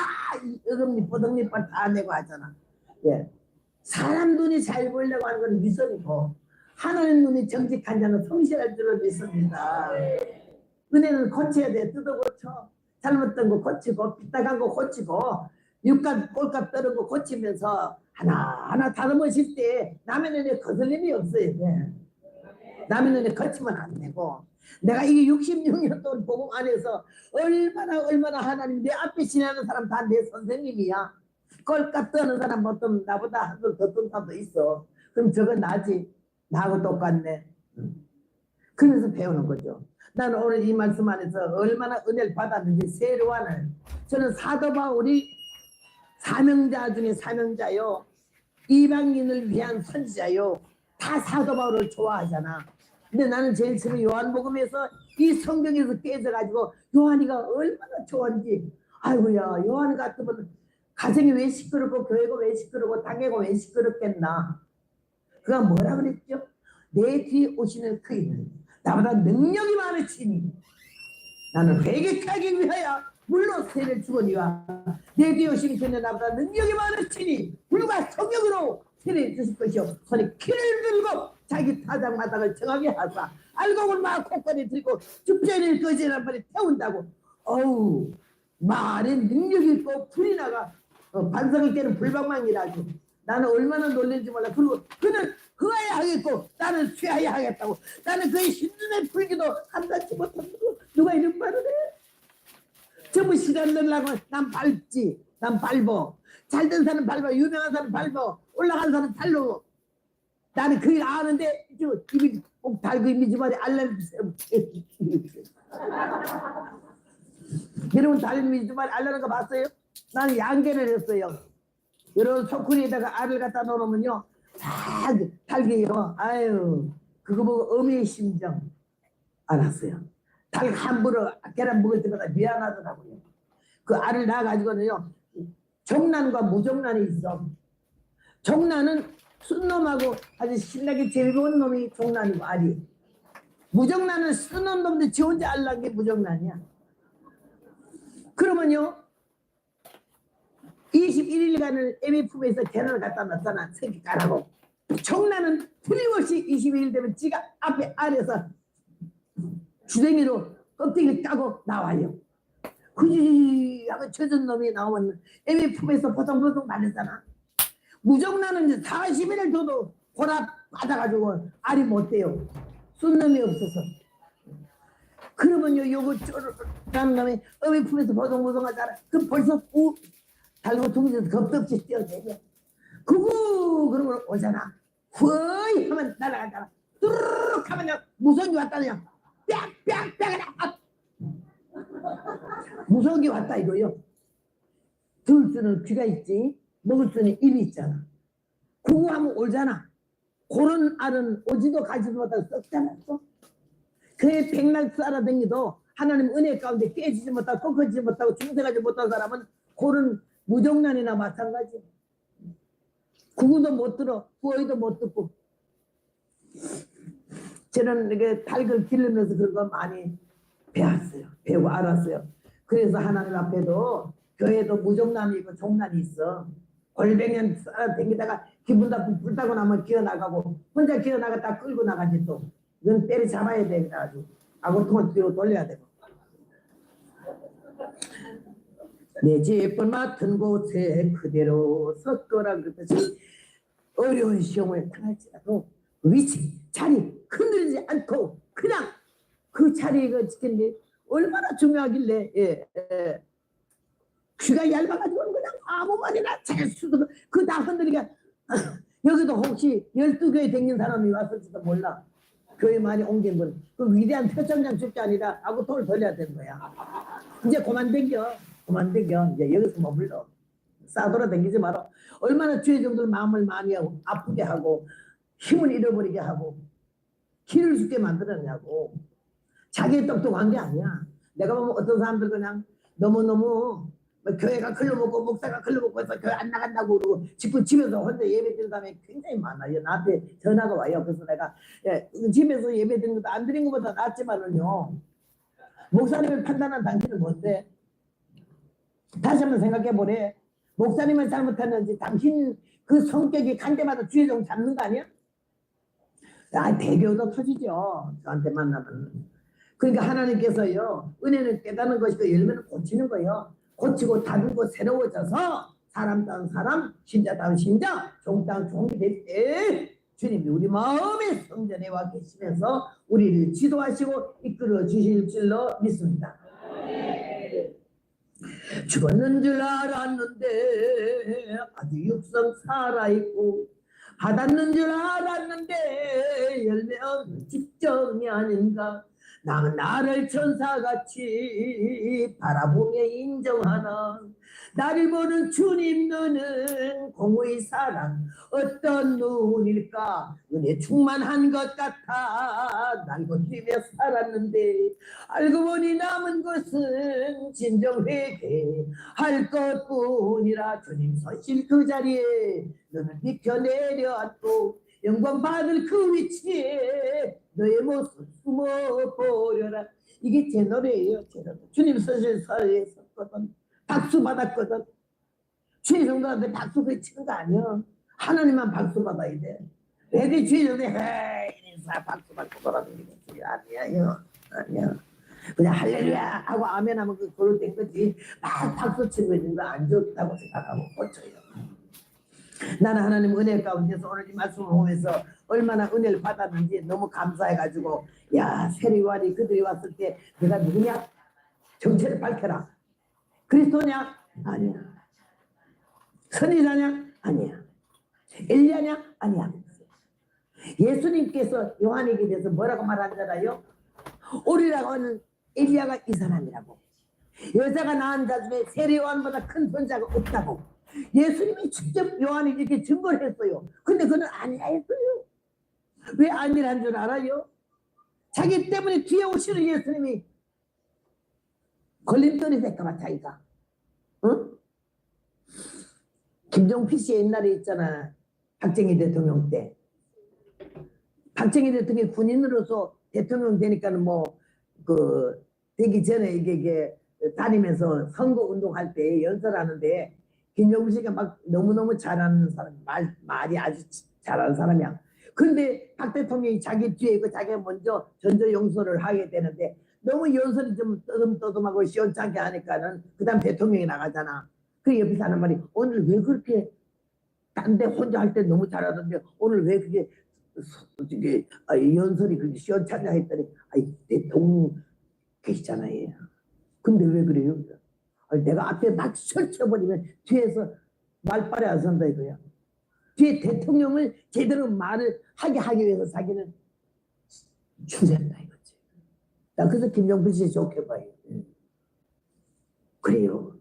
어금니 보덩니빨 다 내고 하잖아. 예. 사람 눈이 잘 보이려고 하는 건 미선이고 하나님 눈이 정직한 자는 성실할 줄을 믿습니다. 은혜는 고쳐야 돼. 뜯어 고쳐. 잘못된 거 고치고 삐딱한 거 고치고 육값 꼴값 떨은 거 고치면서 하나하나 다듬으실 때 남의 눈에 거슬림이 없어야 돼. 남의 눈에 거치면 안 되고 내가 이게 66년 동안 복음 안에서 얼마나 하나님 내 앞에 지나는 사람 다 내 선생님이야. 꼴값 떠는 사람 어떤 나보다 한술 더 뜬 사람도 있어. 그럼 저거 나지. 나하고 똑같네. 그래서 배우는 거죠. 나는 오늘 이 말씀 안에서 얼마나 은혜를 받았는지 세례와는 저는 사도 바울이 사명자 중에 사명자요. 이방인을 위한 선지자요. 다 사도 바울을 좋아하잖아. 근데 나는 제일 처음에 요한복음에서 이 성경에서 깨져가지고 요한이가 얼마나 좋은지 아이고야 요한 같으면 가정이 왜 시끄럽고 교회가 왜 시끄럽고 당회가 왜 시끄럽겠나. 그가 뭐라 그랬죠? 내 뒤에 오시는 그이는 나보다 능력이 많으시니 나는 회개하기 위하여 물로 세를 주거니와 내 뒤에 오시는 그는 나보다 능력이 많으시니 불과 성령으로 세를 주실 것이요 손에 키를 들고 자기 타작마당을 정하게 하사 알곡을 막 콧걸이 들고 죽전을 거지란 말에 태운다고. 어우 말에 능력이 있고 불이 나가 반성을 깨는 불방망이라죠. 나는 얼마나 놀랄지 몰라. 그리고 그는 흐아야 하겠고 나는 취하야 하겠다고. 나는 그의 힘든에 풀기도 한다지 못한다고. 누가 이런 말을 해? 전부 시간 넣으려고 난 밟지. 난 밟어. 잘된 사람 밟아. 유명한 사람 밟아. 올라간 사람 달로. 나는 그걸 아는데 입이 꼭 달고 입이 주말에 알람 여러분 달님이 주말에 알라는 거 봤어요? 나는 양계를 했어요. 이런 소쿠리에다가 알을 갖다 놓으면요 다 달게요. 아유 그거 보고 어미의 심정 알았어요. 달 함부로 계란 먹을 때마다 미안하더라고요. 그 알을 낳아가지고는요 정란과 무정란이 있어. 정란은 쓴 놈하고 아주 신나게 즐거운 놈이 정란이고 알이. 무정란은 쓴 놈도 지 혼자 알 낳은 게 무정란이야. 그러면요 21일간을 애미 품에서 계란을 갖다 놨잖아. 새끼 까라고. 정란은 틀림없이 21일 되면 지가 앞에 아래서 주댕이로 껍데기를 까고 나와요. 그지 하고 젖은 놈이 나오면 애미 품에서 보송보송 말렸잖아. 무정란은 이제 40일을 둬도 고라 받아가지고 알이 못 돼요. 쓴 놈이 없어서. 그러면요 요거 쪼르르한 놈이 애미 품에서 보송보송하잖아. 그럼 벌써 달고 둥지에서 겁덕지 뛰어내려. 그거 그러면 오잖아. 거의 하면 날아가잖아. 뚜루룩 하면 무성이 왔다냐. 빽빽빽 무성이 왔다 이거요. 들을 수는 귀가 있지. 먹을 수는 입이 있잖아. 그거 하면 오잖아. 그런 알은 오지도 가지도 못하고 썩잖아. 그래 백날 쌀아댕기도 하나님 은혜 가운데 깨지지 못하고 꺾어지지 못하고 중생하지 못한 사람은 그런 무정란이나 마찬가지. 구구도 못 들어, 구어이도 못 듣고. 저는 이게 닭을 기르면서 그런 거 많이 배웠어요. 배우고 알았어요. 그래서 하나님 앞에도 교회도 무정란이 있고 종란이 있어. 골뱅이 댕기다가 기분 나쁘고 불타고 나면 기어나가고 혼자 기어나갔다 끌고 나가지 또. 이건 때려 잡아야 돼. 아주 아구통을 뒤로 돌려야 되고. 내 집을 맡은 곳에 그대로 섰거라 그랬듯이 어려운 시험을 당할지라도 위치, 자리 흔들리지 않고 그냥 그 자리가 지키는 게 얼마나 중요하길래 귀가 얇아가지고 그냥 아무 말이나 잘 수도 그다 흔들리게 여기도 혹시 12교회 댕긴 사람이 왔을지도 몰라. 교회 많이 옮긴 분. 그 위대한 표창장 줄게 아니라 아구통을 돌려야 되는 거야. 이제 그만 댕겨. 그만 댕겨. 이제 여기서 머물러. 싸돌아 댕기지 마라. 얼마나 주의 정도를 마음을 많이 하고 아프게 하고 힘을 잃어버리게 하고 기를 죽게 만들었냐고. 자기 똑똑한 게 아니야. 내가 보면 어떤 사람들 그냥 너무너무 교회가 글러먹고 목사가 글러먹고 해서 교회 안 나간다고 그러고 집에서 혼자 예배 드리는 사람이 굉장히 많아요. 나한테 전화가 와요. 그래서 내가 집에서 예배 드리는 것도 안 드린 것보다 낫지만은요. 목사님을 판단한 당신은 뭔데? 다시 한번 생각해 보래. 목사님을 잘못했는지 당신 그 성격이 간 데마다 주의종 잡는 거 아니야? 대교도 터지죠. 저한테 만나면. 그러니까 하나님께서요, 은혜는 깨닫는 것이고 열매는 고치는 거예요. 고치고 다듬고 새로워져서 사람다운 사람, 신자다운 신자, 종다운 종이 될 때 주님이 우리 마음의 성전에 와 계시면서 우리를 지도하시고 이끌어 주실 줄로 믿습니다. 죽었는 줄 알았는데 아직 육성 살아있고, 받았는 줄 알았는데 열매는 직전이 아닌가. 나를 천사같이 바라보며 인정하나. 나를 보는 주님 눈은 공의 사랑 어떤 눈일까. 은혜 충만한 것 같아 날고 뛰며 살았는데, 알고 보니 남은 것은 진정 회개할 것뿐이라. 주님 서실 그 자리에 너는 비켜 내려앉고 영광 받을 그 위치에 너의 모습 숨어 보려라. 이게 제 노래예요. 제 노래. 주님 서실 사이에 섰거든. 박수 받았거든. 주의 성도한테 박수 치는 거 아니야. 하나님만 박수 받아야 돼. 왜 그 주의 성도에 인사 박수 받고 돌아다니겠지? 아니야. 그냥 할렐루야 하고 아멘 하면 그걸로 된 거지. 막 박수 치고 있는 거 안 좋다고 생각하고 고쳐요. 나는 하나님 은혜 가운데서 오늘 이 말씀을 보면서 얼마나 은혜를 받았는지 너무 감사해가지고, 야, 세리와리 그들이 왔을 때 내가 누구냐? 정체를 밝혀라. 그리스도냐? 아니야. 선지자냐? 아니야. 엘리야냐? 아니야. 예수님께서 요한에게 대해서 뭐라고 말하잖아요. 오리라고 하는 엘리야가 이 사람이라고. 여자가 낳은 자 중에 세례 요한보다 큰 선자가 없다고 예수님이 직접 요한에게 이렇게 증거를 했어요. 근데 그는 아니라 했어요. 왜 아니란 줄 알아요? 자기 때문에 뒤에 오시는 예수님이 걸림돌이 될까봐 자기가. 응? 김종필 씨 옛날에 있잖아. 박정희 대통령 때. 박정희 대통령이 군인으로서 대통령 되니까는 되기 전에 이게 다니면서 선거 운동할 때 연설하는데 김종필 씨가 막 너무너무 잘하는 사람, 말이 아주 잘하는 사람이야. 근데 박 대통령이 자기 뒤에 있고 자기가 먼저 전조 용서를 하게 되는데 너무 연설이 좀 떠듬떠듬하고 시원찮게 하니까는 그 다음 대통령이 나가잖아. 그 옆에서 하는 말이, 오늘 왜 그렇게 딴 데 혼자 할 때 너무 잘하던데 오늘 왜 그게 연설이 그렇게 시원찮냐 했더니, 대통령 계시잖아요. 근데 왜 그래요? 내가 앞에 막 설쳐버리면 뒤에서 말빨이 안 선다 이거야. 뒤에 대통령을 제대로 말을 하기 위해서 자기는 추세한다 이거지. 나 그래서 김종필 씨 좋게 봐요. 그래요.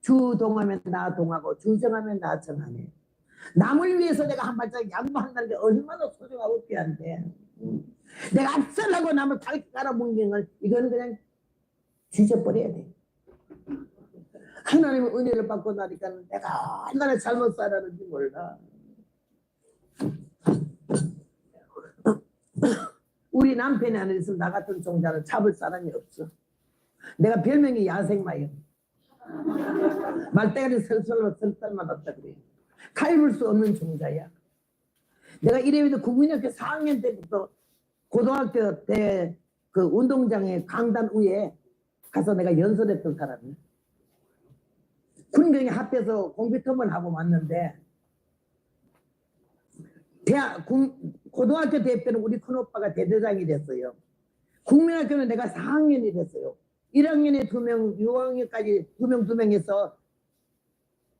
주 동하면 나 동하고 주 정하면 나 정하네. 남을 위해서 내가 한 발짝 양보한다는 게 얼마나 소중하고 귀한데. 내가 앞설하고 남을 갈 깔아먹는 걸 이거는 그냥 뒤져버려야 돼. 하나님의 은혜를 받고 나니까 내가 얼마나 잘못 살았는지 몰라. 우리 남편이 안 있으면 나 같은 종자는 잡을 사람이 없어. 내가 별명이 야생마요. 말대가리 설설만 없다 그래. 칼볼 수 없는 종자야. 내가 이래봬도 국민학교 4학년 때부터 고등학교 때 그 운동장에 강단 위에 가서 내가 연설했던 사람이야. 군경에 합해서 공비터만 하고 왔는데 고등학교 대표는 우리 큰오빠가 대대장이 됐어요. 국민학교는 내가 4학년이 됐어요. 1학년에 2명, 6학년까지 2명 해서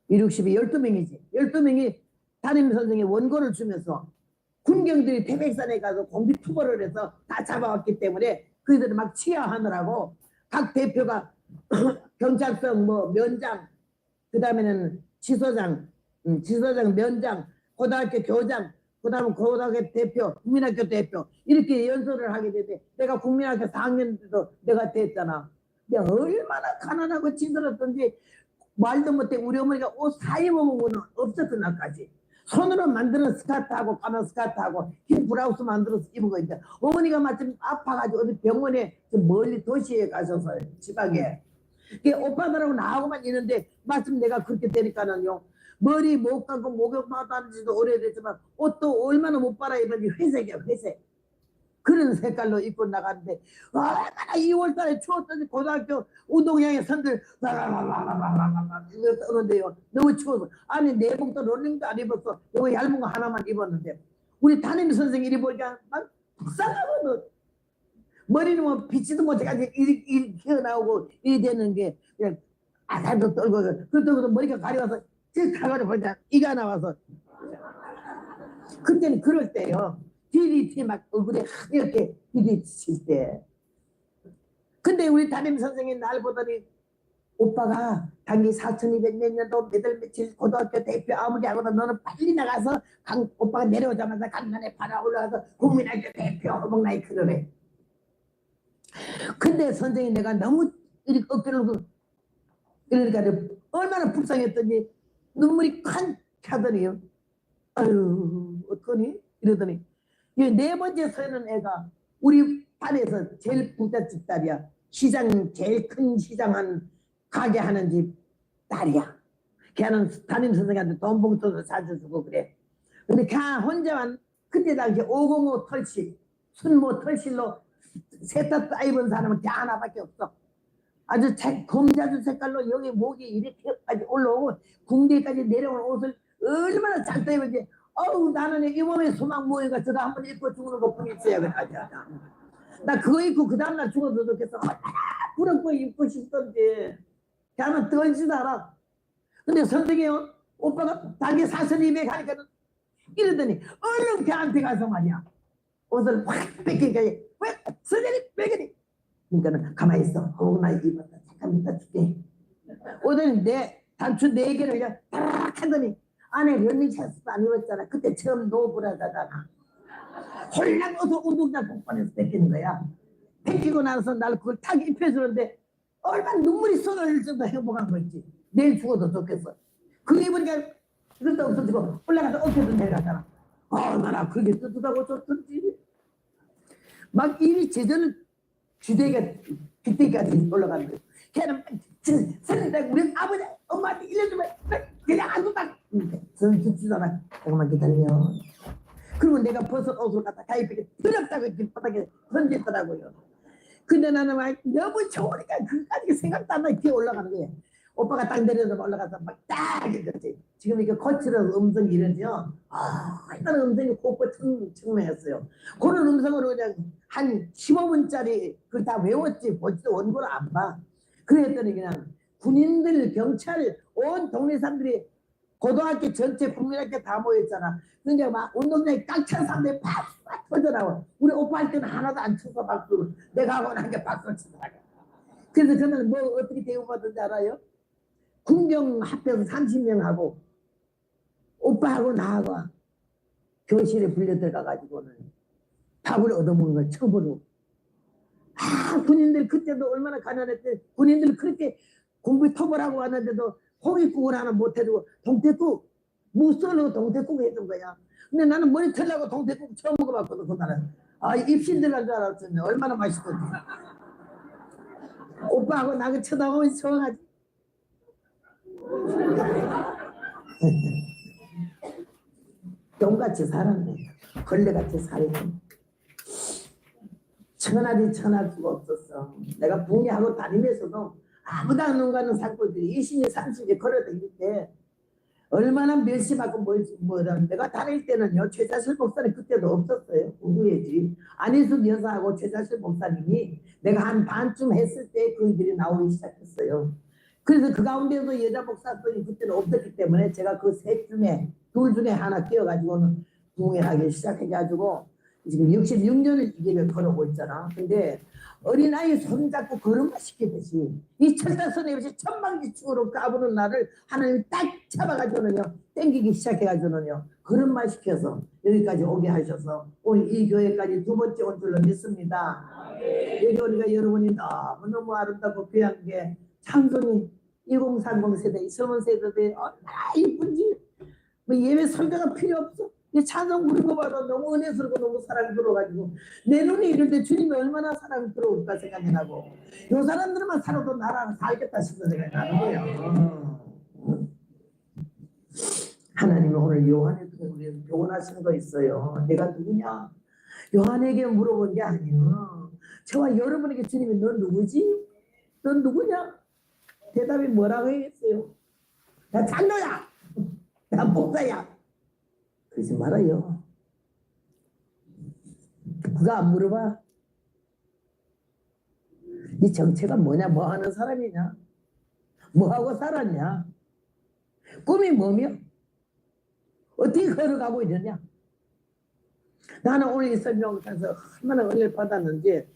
1, 60이 12명이지. 12명이 담임선생이 원고를 주면서 군경들이 태백산에 가서 공비투벌을 해서 다 잡아왔기 때문에 그들을 막 치하하느라고 각 대표가 경찰청 면장, 그 다음에는 지소장, 면장, 고등학교 교장, 그 다음에 고등학교 대표, 국민학교 대표 이렇게 연설을 하게 되는데 내가 국민학교 4학년 때도 내가 됐잖아. 내가 얼마나 가난하고 찌들었던지 말도 못해. 우리 어머니가 옷 사 입어본 거는 없었던 날까지 손으로 만드는 스카트하고 까만 스카트하고 흰 브라우스 만들어서 입은 거 있는데 어머니가 마침 아파가지고 어디 병원에 멀리 도시에 가셔서 지방에 오빠들하고 나하고만 있는데 마침 내가 그렇게 되니까는요 머리 못 감고 목욕 받은 지도 오래됐지만 옷도 얼마나 못 빨아 입었는지 회색이야 회색. 그런 색깔로 입고 나갔는데 얼마나 2월달에 추웠더니 고등학교 운동장에 선들 라라라라라라라 이거 떠는데요. 너무 추워서 아니 내복도 롤링도 안 입었어. 이거 얇은 거 하나만 입었는데 우리 담임 선생님 이리 보니까 막 불쌍하거든. 머리는 뭐 비치도 못해가지고 이리 튀어나오고 이리 되는 게 그냥 아살도 떨고 그때부터 머리가 가려워서 쭉 가가지고 보니까 이가 나와서 그때는 그럴 때요. DDT 막 얼굴에 이렇게 DDT 칠 때. 근데 우리 담임 선생님이 날 보더니 오빠가 당기 4200 몇 년도 몇월 며칠 고등학교 대표 아무리 하거나 너는 빨리 나가서 오빠가 내려오자마자 강단에 바라 올라가서 국민학교 대표 허벅나이 그러래. 근데 선생님 내가 너무 이렇게 어깨를 그러니까 얼마나 불쌍했더니 눈물이 칸 차더니요. 아유 어떡하니 이러더니 네 번째 서는 애가 우리 반에서 제일 부잣집 딸이야. 시장 제일 큰 시장한 가게 하는 집 딸이야. 걔는 담임 선생님한테 돈 봉투도 사주고 그래. 근데 걔 혼자만 그때 당시 505 털실 순모 털실로 세탁 입은 사람은 걔 하나밖에 없어. 아주 검자주 색깔로 여기 목이 이렇게까지 올라오고 궁디까지 내려온 옷을 얼마나 잘 입었지. 어우 나는 이 몸에 소망 모여가 저도 한번 입고 죽는 것 뿐이지요. 나 그거 입고 그 다음날 죽어도 좋겠어. 부럽고 입고 싶던지 걔는 떨지도 않아. 근데 선생이요 오빠가 자기 사선 입에 가니까 이러더니 얼른 걔한테 가서 말이야 옷을 확 뺏기니까 왜 선생님 왜 그래. 그러니까는 가만히 있어. 허나 입었다. 잠깐 이따 줄게. 오더니 내 단추 4개를 그냥 딱 하더니 안에 런닝셔츠도 안 입었잖아. 그때 처음 노브라자잖아. 홀랑 어서 운동장 복권에서 뺏기는 거야. 뺏기고 나서 날 그걸 딱 입혀주는데 얼마나 눈물이 쏟아질 정도 행복한 거 있지. 내일 죽어도 좋겠어. 그거 입으니까 그것도 없어지고 올라가서 어깨도 내려가잖아. 나라 그게 뜨뜻하고 좋던지. 막 이리 제전을 주대가 그때까지 올라가는 거야. 걔는 선생님 우리 아버지 엄마한테 일러주면 그냥 안 둔다. 저는 듣지잖아. 조금만 기다려. 그리고 내가 벗은 옷을 갖다 가입하게 더럽다고 이렇게 바닥에 던졌더라고요. 근데 나는 막 너무 좋으니까 그까지 생각도 안 나게 올라가는 거예요. 오빠가 딱 내려서 올라가서 막 딱 이거지. 지금 이게 거칠은 음성이 이러죠. 일단 음성이 곱고 청명했어요. 그런 음성으로 그냥 한 15분짜리 그걸 다 외웠지. 보지도 원고를 안 봐. 그랬더니 그냥 군인들, 경찰, 온 동네 사람들이 고등학교 전체 국민학교 다 모였잖아. 그러니까 막 운동장에 꽉 찬 사람들이 박수 막 터져나와. 우리 오빠 할 때는 하나도 안 쳐서 박수. 내가 하고 나니까 박수를 치더라고. 그래서 저는 뭐 어떻게 대우받은지 알아요? 군경 합해서 30명하고 오빠하고 나하고 교실에 불려 들어가가지고는 밥을 얻어먹는 걸 처음으로. 군인들 그때도 얼마나 가난했대. 군인들 그렇게 공부 톱을하고 왔는데도 고깃국을 하나 못 해주고 동태국 무썰로 동태국 해준 거야. 근데 나는 머리 털라고 동태국 처음 먹어봤거든. 그날은 입신 들어간 줄 알았더니 얼마나 맛있던지. 오빠하고 나그 쳐다보면 좋아하지. 돈같이 살았네. 걸레같이 살았네. 천하지 천할 수가 없었어. 내가 붕괴하고 다니면서도 아무도 안 오가는 사람들이 20년 30년 걸어다닐 때 얼마나 멸시받고 뭐라. 내가 다닐 때는요 최자실 목사님 그때도 없었어요. 우구예지. 안희숙 여사하고 최자실 목사님이 내가 한 반쯤 했을 때 그들이 나오기 시작했어요. 그래서 그 가운데도 여자 목사님이 그때는 없었기 때문에 제가 그 셋 중에 둘 중에 하나 끼어가지고는 붕괴하기 시작해가지고 지금 66년을 이 길을 걸어오고 있잖아. 근데 어린아이 손잡고 걸음마 시키듯이 이 철다선에 없이 천방지축으로 까부는 나를 하나님이 딱 잡아가지고는요 땡기기 시작해가지고는요 걸음마 시켜서 여기까지 오게 하셔서 오늘 이 교회까지 2번째 온 줄로 믿습니다. 여기 우리가 여러분이 너무너무 아름답고 귀한 게 창조니 2030 세대, 2030 세대들이 얼마나 이쁜지 뭐 예배 설교가 필요 없어. 이 찬송 부른 거 봐도 너무 은혜스럽고 너무 사랑이 들어가지고 내 눈에 이럴 때 주님이 얼마나 사랑이 들어올까 생각이 나고 이 사람들만 살아도 나랑 살겠다 싶은 생각이 나는 거예요. 하나님이 오늘 요한에게 우리를 교훈하시는 거 있어요. 내가 누구냐? 요한에게 물어본 게 아니야. 저와 여러분에게 주님이 너 누구지? 넌 누구냐? 대답이 뭐라고 했어요? 나 장로야. 나 목사야. 그러지 말아요. 그가 안 물어봐. 네 정체가 뭐냐? 뭐 하는 사람이냐? 뭐 하고 살았냐? 꿈이 뭐며? 어떻게 걸어가고 있느냐? 나는 오늘 이 설명에서 얼마나 은혜를 받았는지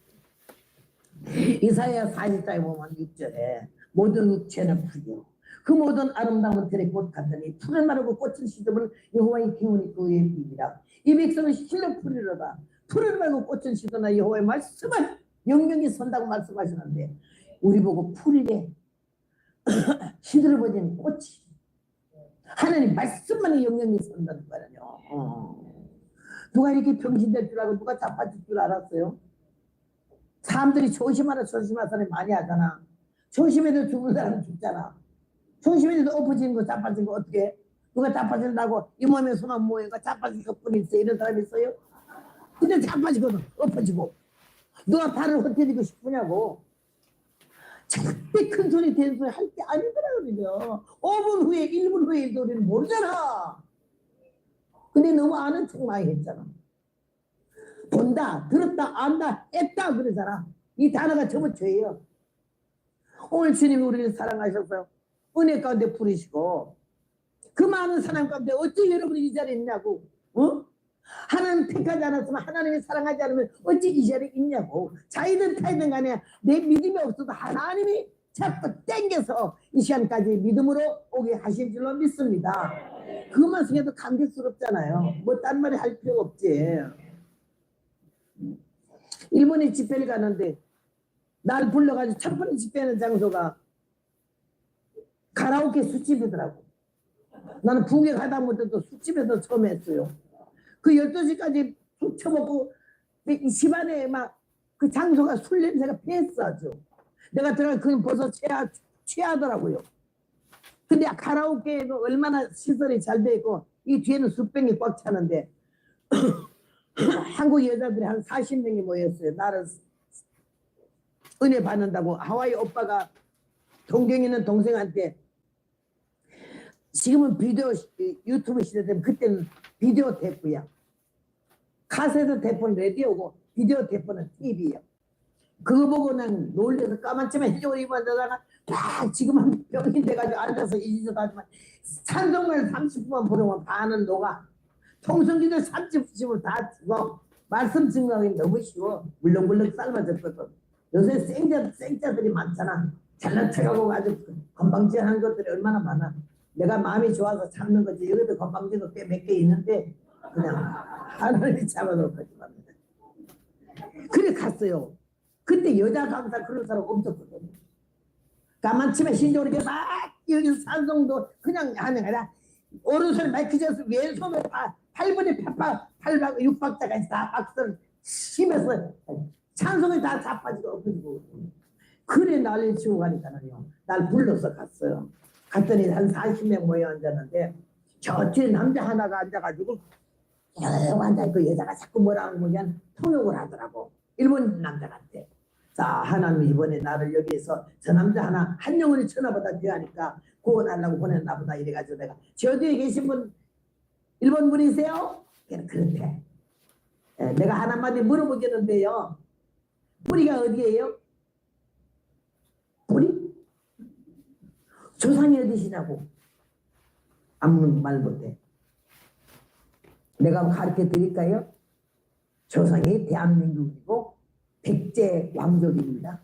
이사야 40장에 보면 6절에 모든 육체는 풀이요 그 모든 아름다움은 들에 곧 같으니 풀을 마르고 꽃을 시듬은 여호와의 기운이 그의 비니라. 이 백성은 실로 풀이로다. 풀을 마르고 꽃을 시드나 여호와의 말씀을 영영이 선다고 말씀하시는데 우리 보고 풀이래. 시들어버린 꽃이 하나님 말씀만이 영영이 선다는 거라뇨. 누가 이렇게 병신될 줄 알고 누가 자빠질 줄 알았어요? 사람들이 조심하라 조심하라 많이 하잖아. 조심해도 죽는 사람은 죽잖아. 조심해도 엎어지는 거 자빠진 거 어떻게 해? 누가 자빠진다고 이 몸에 손안 모여가 자빠질 것뿐 있어 이런 사람 있어요? 근데 자빠지거든 엎어지고 누가 발을 헛디디고 싶으냐고. 절대 큰 소리 된 소리 할 게 아니더라고요. 5분 후에 1분 후에 이 소리는 모르잖아. 근데 너무 아는 척 많이 했잖아. 본다, 들었다, 안다, 했다 그러잖아. 이 단어가 전부 죄예요. 오늘 주님이 우리를 사랑하셔서 은혜 가운데 부르시고 그 많은 사람 가운데 어찌 여러분이 이 자리에 있냐고. 어? 하나님 택하지 않았으면 하나님이 사랑하지 않으면 어찌 이 자리에 있냐고. 자이든 타이든 간에 내 믿음이 없어도 하나님이 자꾸 땡겨서 이 시간까지 믿음으로 오게 하신 줄로 믿습니다. 그것만 생각해도 감격스럽잖아요. 뭐 딴 말이 할 필요가 없지. 일본에 집회를 가는데 날 불러가지고 첫 번째 집회하는 장소가 가라오케 술집이더라고. 나는 북에 가다 못해도 술집에서 처음 했어요. 그 12시까지 술 처먹고 이 집안에 막 그 장소가 술 냄새가 패했어 아주. 내가 들어가 그냥 벌써 취하더라고요. 근데 가라오케가 얼마나 시설이 잘 돼 있고 이 뒤에는 술병이 꽉 차는데 한국 여자들이 한 40명이 모였어요. 나를 은혜 받는다고. 하와이 오빠가 동경 있는 동생한테 지금은 비디오 유튜브 시대 때문에 그때는 비디오 테이프야. 카세트 테이프는 라디오고 비디오 테이프는 TV야. 그거 보고 난 놀래서 까만치마 흰옷 입었다가 딱 지금 한 병이 돼가지고 앉아서 이지도 하지만 찬송을 30분만 부르면 반은 녹아. 통성기도 30분을 다 치고 말씀 증거하기 너무 쉬워. 물렁물렁 삶아졌거든. 요새 생자들이 많잖아. 잘난 척하고 아주 건방지한 것들이 얼마나 많아. 내가 마음이 좋아서 참는 거지. 여기도 건방지도 꽤 몇 개 있는데 그냥 하나님이 잡아놓을 거지만. 그래 갔어요. 그때 여자 강사 그런 사람 없었거든요. 까만치마 신조로 이렇게 막 여기서 산송도 그냥 하는 거라. 오른손에 마이크 잡아서 왼손에 8분의 8박 6박자까지 다 박수를 치면서 찬송이 다 자빠지고 엎어지고. 그래 난리 치고 가니까요. 날 불러서 갔어요. 갔더니 한 40명 모여 앉았는데 저쪽에 남자 하나가 앉아가지고 여기 앉아있고 여자가 자꾸 뭐라 하면 통역을 하더라고. 일본 남자 같아. 자 하나님 이번에 나를 여기에서 저 남자 하나 한 영혼이 천하보다 귀하니까 구원하려고 보냈나 보다 이래가지고 내가 저 뒤에 계신 분 일본 분이세요? 그렇대. 내가 하나마디 물어보겠는데요. 뿌리가 어디예요? 뿌리? 조상이 어디시냐고. 아무 말 못해. 내가 가르쳐 드릴까요? 조상이 대한민국이고 백제 왕족입니다.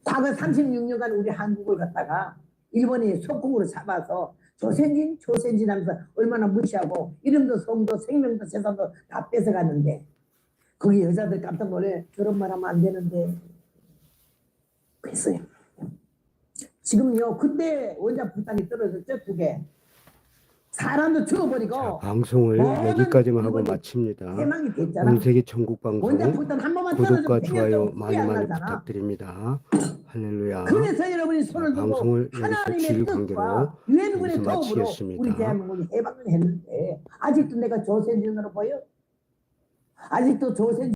과거 36년간 우리 한국을 갖다가 일본이 속국으로 잡아서 조선진 하면서 얼마나 무시하고 이름도 성도 생명도 재산도 다 뺏어갔는데 거기 여자들 깜짝 놀래. 그런 말 하면 안 되는데 그랬어요. 지금요 그때 원자 폭탄이 떨어졌죠. 두 개. 사람도 죽어버리고 자, 방송을 모든 여기까지만 하고 일본이 마칩니다. 해망이 됐잖아. 온세계 천국 방송 원자폭탄 한 번만 구독과 떨어지면 좋아요 생겨도 많이 후회 안 많이 나잖아. 부탁드립니다. 할렐루야. 그래서 여러분이 손을 들고 방송을 여기서 하나님의 지휘관계로 뜻과 유엔군의 여기서 도움으로 마치겠습니다. 우리 대한민국이 해방을 했는데 아직도 내가 조선인으로 보여? 아직도 조선